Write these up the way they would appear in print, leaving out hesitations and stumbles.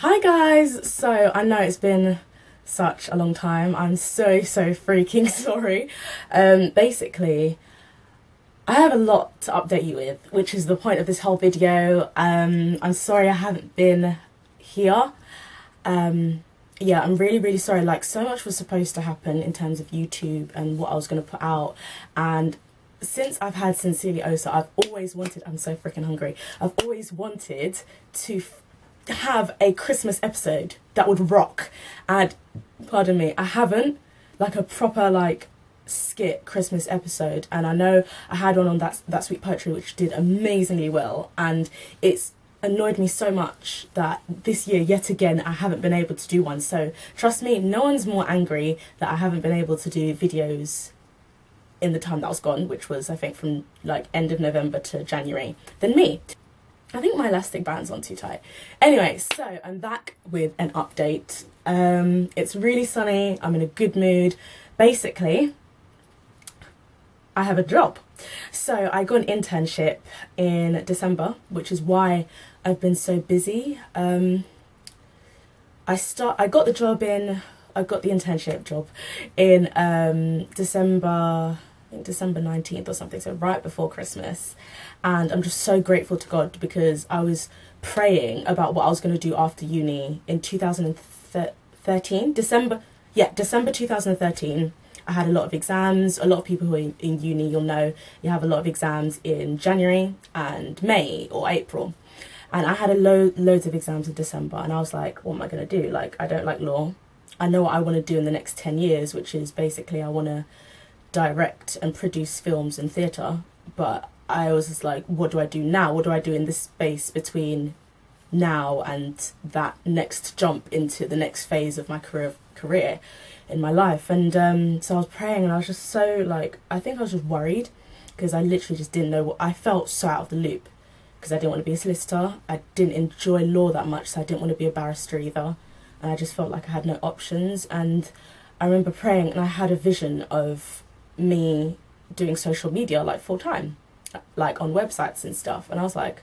Hi guys! So I know it's been such a long time. I'm so freaking sorry. Basically, I have a lot to update you with, which is the point of this whole video. I'm sorry I haven't been here. Yeah, I'm really sorry. Like, so much was supposed to happen in terms of YouTube and what I was going to put out, and since I've had Sincerely Osa, I've always wanted, I'm so freaking hungry, I've always wanted to have a Christmas episode that would rock. And pardon me, I haven't, like, a proper like skit Christmas episode. And I know I had one on that Sweet Poetry, which did amazingly well, and it's annoyed me so much that this year yet again I haven't been able to do one. So trust me, no one's more angry that I haven't been able to do videos in the time that was gone, which was I think from like end of November to January, than me. I think my elastic band's on too tight. Anyway, so I'm back with an update. It's really sunny, I'm in a good mood. Basically, I have a job. So I got an internship in December, which is why I've been so busy. I got the internship job in December, I think December 19th or something, so right before Christmas. And I'm just so grateful to God, because I was praying about what I was going to do after uni in 2013, December 2013. I had a lot of exams. A lot of people who are in uni, you'll know you have a lot of exams in January and May or April. And I had loads of exams in December, and I was like, what am I going to do? Like, I don't like law. I know what I want to do in the next 10 years, which is basically I want to direct and produce films and theatre. But I was just like, what do I do now? What do I do in this space between now and that next jump into the next phase of my career in my life? And so I was praying, and I was just so like, I think I was just worried, because I literally just didn't know I felt so out of the loop, because I didn't want to be a solicitor. I didn't enjoy law that much, so I didn't want to be a barrister either, and I just felt like I had no options. And I remember praying, and I had a vision of me doing social media like full time, like on websites and stuff, and I was like,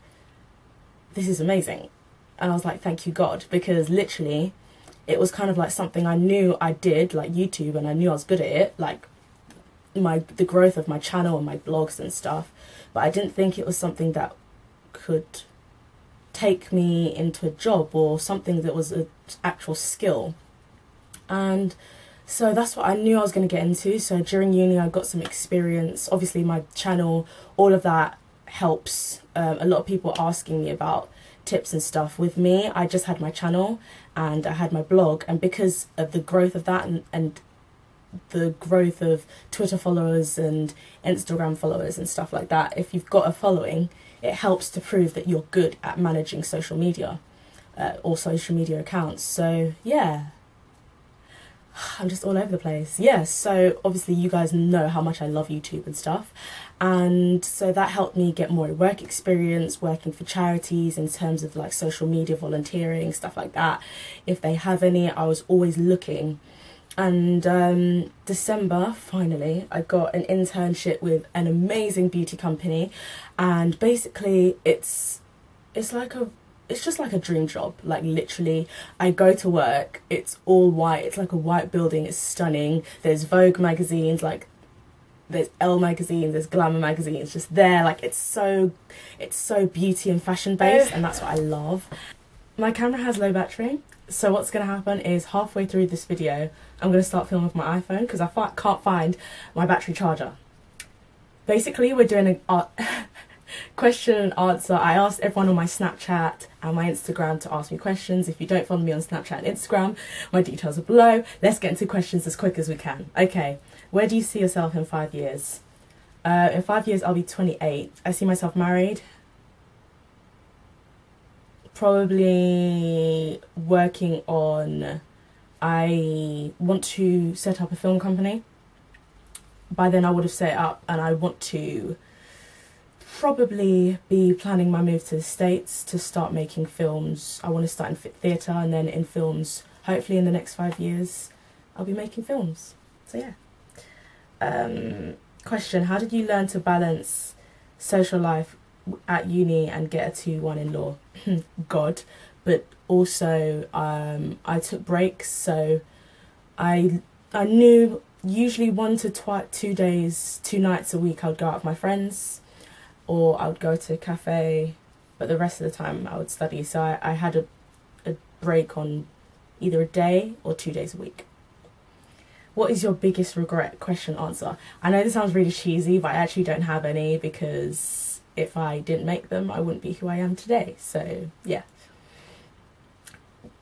this is amazing. And I was like, thank you God, because literally it was kind of like something I knew I did, like YouTube, and I knew I was good at it, like the growth of my channel and my blogs and stuff, but I didn't think it was something that could take me into a job or something that was an actual skill. And so that's what I knew I was going to get into. So during uni I got some experience. Obviously my channel, all of that helps. A lot of people are asking me about tips and stuff. With me, I just had my channel and I had my blog, and because of the growth of that and the growth of Twitter followers and Instagram followers and stuff like that, if you've got a following, it helps to prove that you're good at managing social media or social media accounts. So yeah, I'm just all over the place. Yeah, so obviously you guys know how much I love YouTube and stuff, and so that helped me get more work experience working for charities in terms of like social media volunteering, stuff like that. If they have any, I was always looking. And December, finally, I got an internship with an amazing beauty company, and basically it's just like a dream job. Like, literally, I go to work, it's all white, it's like a white building, it's stunning. There's Vogue magazines, like there's Elle magazines, there's Glamour magazines just there. Like, it's so beauty and fashion based, and that's what I love. My camera has low battery, so what's going to happen is halfway through this video I'm going to start filming with my iPhone, because I can't find my battery charger. Basically, we're doing a question and answer. I asked everyone on my Snapchat and my Instagram to ask me questions. If you don't follow me on Snapchat and Instagram, my details are below. Let's get into questions as quick as we can. Okay, where do you see yourself in 5 years? In 5 years I'll be 28. I see myself married, probably working on, I want to set up a film company. By then I would have set it up, and I want to probably be planning my move to the States to start making films. I want to start in theatre, and then in films, hopefully in the next 5 years I'll be making films. So yeah. Question, how did you learn to balance social life at uni and get a 2-1 in law? God, but Also, I took breaks, so I knew usually 2 days, 2 nights a week I would go out with my friends, or I would go to a cafe, but the rest of the time I would study. So I had a break on either a day or 2 days a week. What is your biggest regret? Question answer. I know this sounds really cheesy, but I actually don't have any, because if I didn't make them, I wouldn't be who I am today. So yeah.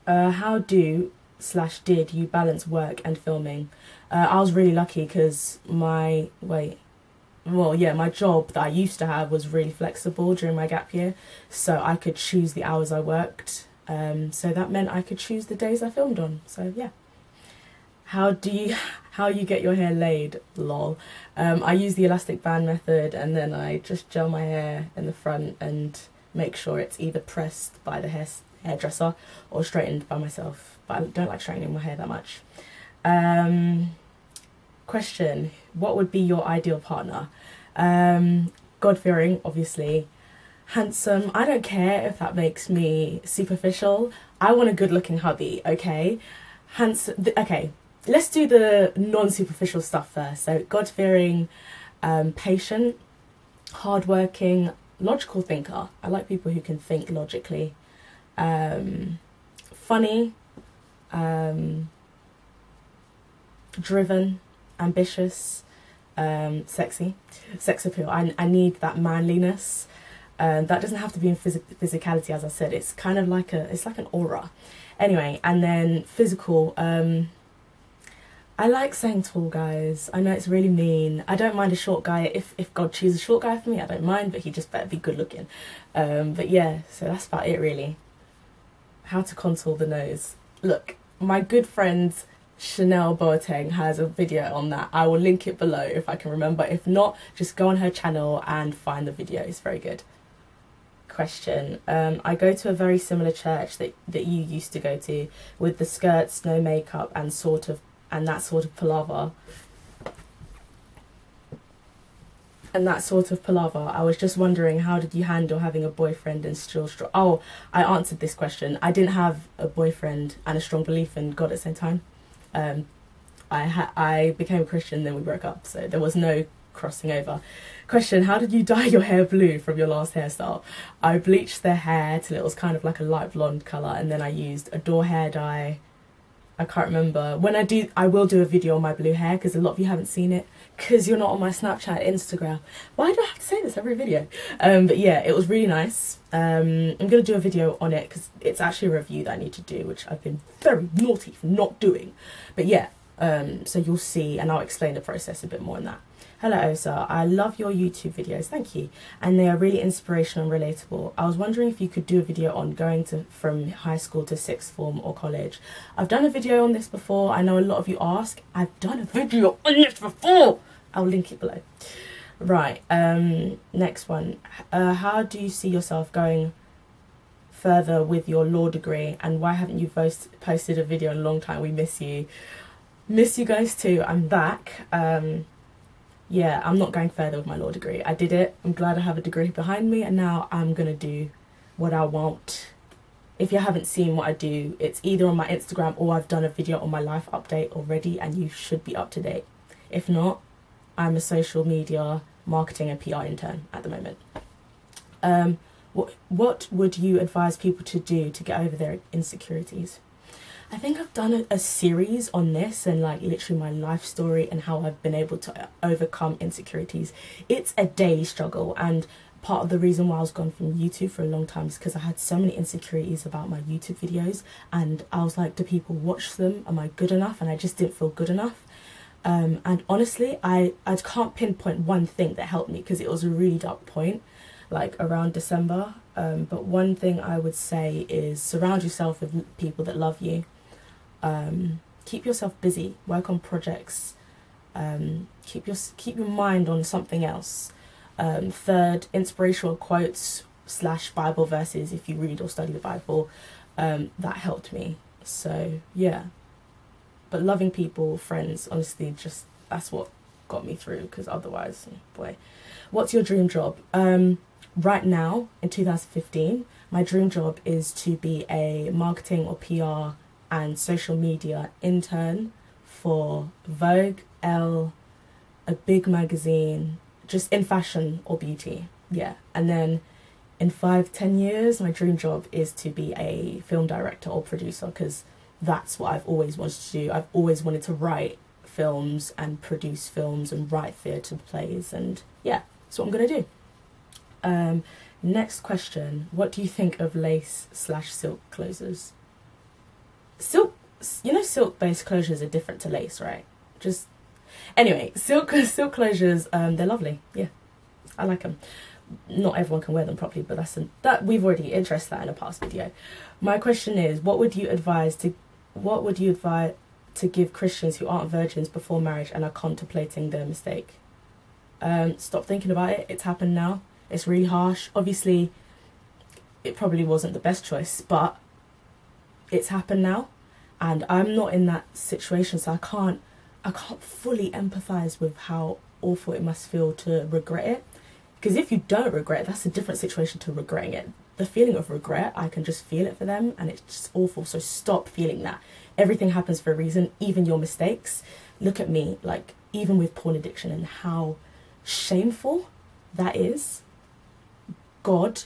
How did you balance work and filming? I was really lucky because my job that I used to have was really flexible during my gap year, so I could choose the hours I worked. So that meant I could choose the days I filmed on. So yeah. How you get your hair laid? Lol. I use the elastic band method, and then I just gel my hair in the front and make sure it's either pressed by the hairdresser or straightened by myself. But I don't like straightening my hair that much. Question: what would be your ideal partner? God-fearing, obviously. Handsome. I don't care if that makes me superficial. I want a good-looking hubby. Okay. Handsome. Okay. Let's do the non-superficial stuff first. So God-fearing, patient, hardworking, logical thinker. I like people who can think logically. Funny, driven, ambitious, sexy, sex appeal. I need that manliness. That doesn't have to be in physicality, as I said. It's kind of like it's like an aura. Anyway, and then physical. I like saying tall guys. I know it's really mean. I don't mind a short guy. If God chooses a short guy for me, I don't mind, but he just better be good looking. But yeah, so that's about it really. How to contour the nose. Look, my good friend Chanel Boateng has a video on that. I will link it below if I can remember. If not, just go on her channel and find the video. It's very good. Question. I go to a very similar church that you used to go to, with the skirts, no makeup, and that sort of palaver. I was just wondering, how did you handle having a boyfriend and still strong? Oh, I answered this question. I didn't have a boyfriend and a strong belief in God at the same time. I became a Christian, then we broke up, so there was no crossing over. Question: how did you dye your hair blue from your last hairstyle? I bleached the hair till it was kind of like a light blonde colour, and then I used a Adore hair dye. I can't remember. When I will do a video on my blue hair, because a lot of you haven't seen it because you're not on my Snapchat, Instagram. Why do I have to say this every video? But yeah, it was really nice. I'm going to do a video on it because it's actually a review that I need to do, which I've been very naughty for not doing. But yeah, so you'll see, and I'll explain the process a bit more in that. Hello Osa, I love your YouTube videos, thank you, and they are really inspirational and relatable. I was wondering if you could do a video on going from high school to sixth form or college. I've done a video on this before. I know a lot of you ask. I've done a video on this before. I'll link it below. Right, next one. How do you see yourself going further with your law degree, and why haven't you posted a video in a long time? We miss you. Miss you guys too. I'm back. Yeah, I'm not going further with my law degree. I did it. I'm glad I have a degree behind me, and now I'm going to do what I want. If you haven't seen what I do, it's either on my Instagram or I've done a video on my life update already, and you should be up to date. If not, I'm a social media marketing and PR intern at the moment. What would you advise people to do to get over their insecurities? I think I've done a series on this, and like literally my life story and how I've been able to overcome insecurities. It's a daily struggle, and part of the reason why I was gone from YouTube for a long time is because I had so many insecurities about my YouTube videos, and I was like, do people watch them? Am I good enough? And I just didn't feel good enough. And honestly, I can't pinpoint one thing that helped me, because it was a really dark point, like around December. But one thing I would say is surround yourself with people that love you. Keep yourself busy, work on projects, keep your mind on something else. Third, inspirational quotes / Bible verses, if you read or study the Bible, that helped me. So yeah, but loving people, friends, honestly, just that's what got me through, because otherwise, boy. What's your dream job? Right now in 2015, My dream job is to be a marketing or PR and social media intern for Vogue, Elle, a big magazine, just in fashion or beauty. Yeah. And then in 5-10 years, my dream job is to be a film director or producer, because that's what I've always wanted to do. I've always wanted to write films and produce films and write theatre plays, and yeah, that's what I'm going to do. Next question. What do you think of lace/silk closures? Silk-based closures are different to lace, right? Anyway, silk closures, they're lovely. Yeah, I like them. Not everyone can wear them properly, but that we've already addressed that in a past video. My question is, what would you advise to give Christians who aren't virgins before marriage and are contemplating their mistake? Stop thinking about it. It's happened now. It's really harsh. Obviously, it probably wasn't the best choice, but it's happened now, and I'm not in that situation, so I can't fully empathize with how awful it must feel to regret it. Because if you don't regret it, that's a different situation to regretting it. The feeling of regret, I can just feel it for them, and it's just awful. So stop feeling that. Everything happens for a reason, even your mistakes. Look at me, like, even with porn addiction and how shameful that is. God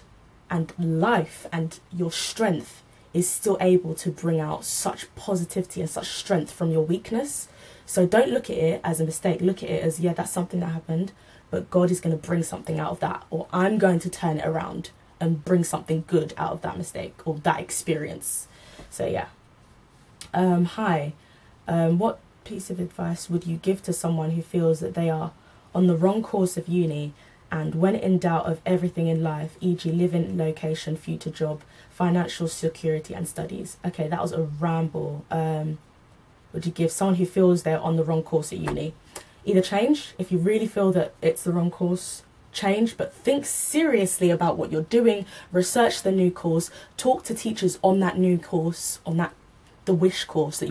and life and your strength is still able to bring out such positivity and such strength from your weakness. So don't look at it as a mistake. Look at it as, yeah, that's something that happened, but God is going to bring something out of that, or I'm going to turn it around and bring something good out of that mistake or that experience. So yeah. Hi. What piece of advice would you give to someone who feels that they are on the wrong course of uni, and when in doubt of everything in life, e.g. living, location, future job, financial security and studies? Okay, that was a ramble. Would you give someone who feels they're on the wrong course at uni? Either change, if you really feel that it's the wrong course, change, but think seriously about what you're doing, research the new course, talk to teachers on that new course, on the wish course that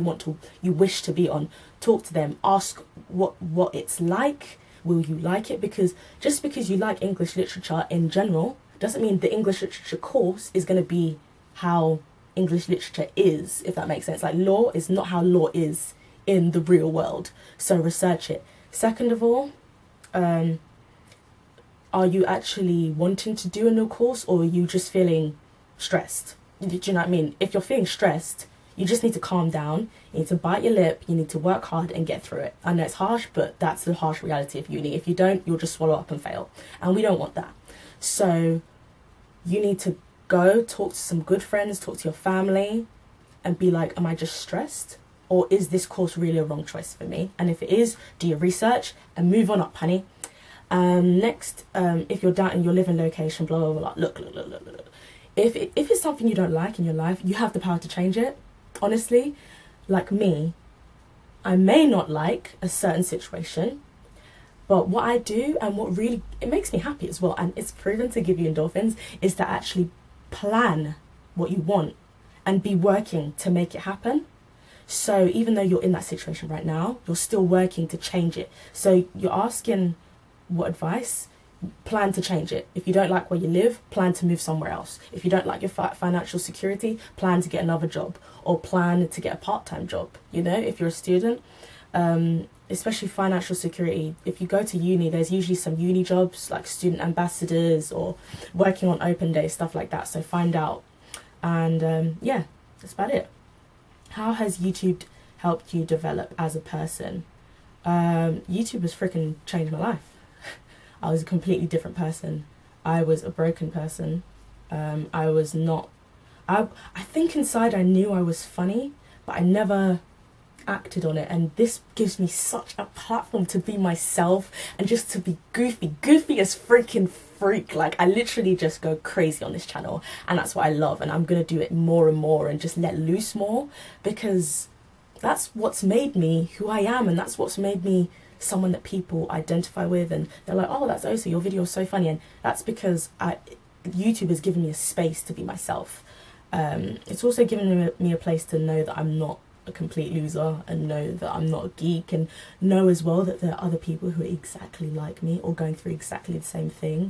you wish to be on. Talk to them, ask what it's like. Will you like it? Because just because you like English literature in general doesn't mean the English literature course is going to be how English literature is, if that makes sense. Like, law is not how law is in the real world. So research it. Second of all, are you actually wanting to do a new course, or are you just feeling stressed? Do you know what I mean? If you're feeling stressed, you just need to calm down. You need to bite your lip. You need to work hard and get through it. I know it's harsh, but that's the harsh reality of uni. If you don't, you'll just swallow up and fail. And we don't want that. So you need to go talk to some good friends, talk to your family, and be like, am I just stressed? Or is this course really a wrong choice for me? And if it is, do your research and move on up, honey. Next, if you're doubting your living location, blah, blah, blah, look. If it's something you don't like in your life, you have the power to change it. Honestly, like me, I may not like a certain situation, but what I do and what really, it makes me happy as well, and it's proven to give you endorphins, is to actually plan what you want and be working to make it happen. So even though you're in that situation right now, you're still working to change it. So you're asking what advice? Plan to change it. If you don't like where you live, plan to move somewhere else. If you don't like your financial security, plan to get another job, or plan to get a part-time job. You know, if you're a student, especially financial security, if you go to uni, there's usually some uni jobs like student ambassadors or working on open days, stuff like that. So find out. And yeah, that's about it. How has YouTube helped you develop as a person? YouTube has freaking changed my life. I was a completely different person. I was a broken person. I was not... I think inside I knew I was funny, but I never acted on it. And this gives me such a platform to be myself and just to be goofy. Goofy as freaking freak. Like, I literally just go crazy on this channel. And that's what I love. And I'm going to do it more and more and just let loose more. Because that's what's made me who I am. And that's what's made me someone that people identify with, and they're like, oh, that's Osa, your video is so funny. And that's because YouTube has given me a space to be myself. It's also given me a place to know that I'm not a complete loser, and know that I'm not a geek, and know as well that there are other people who are exactly like me or going through exactly the same thing.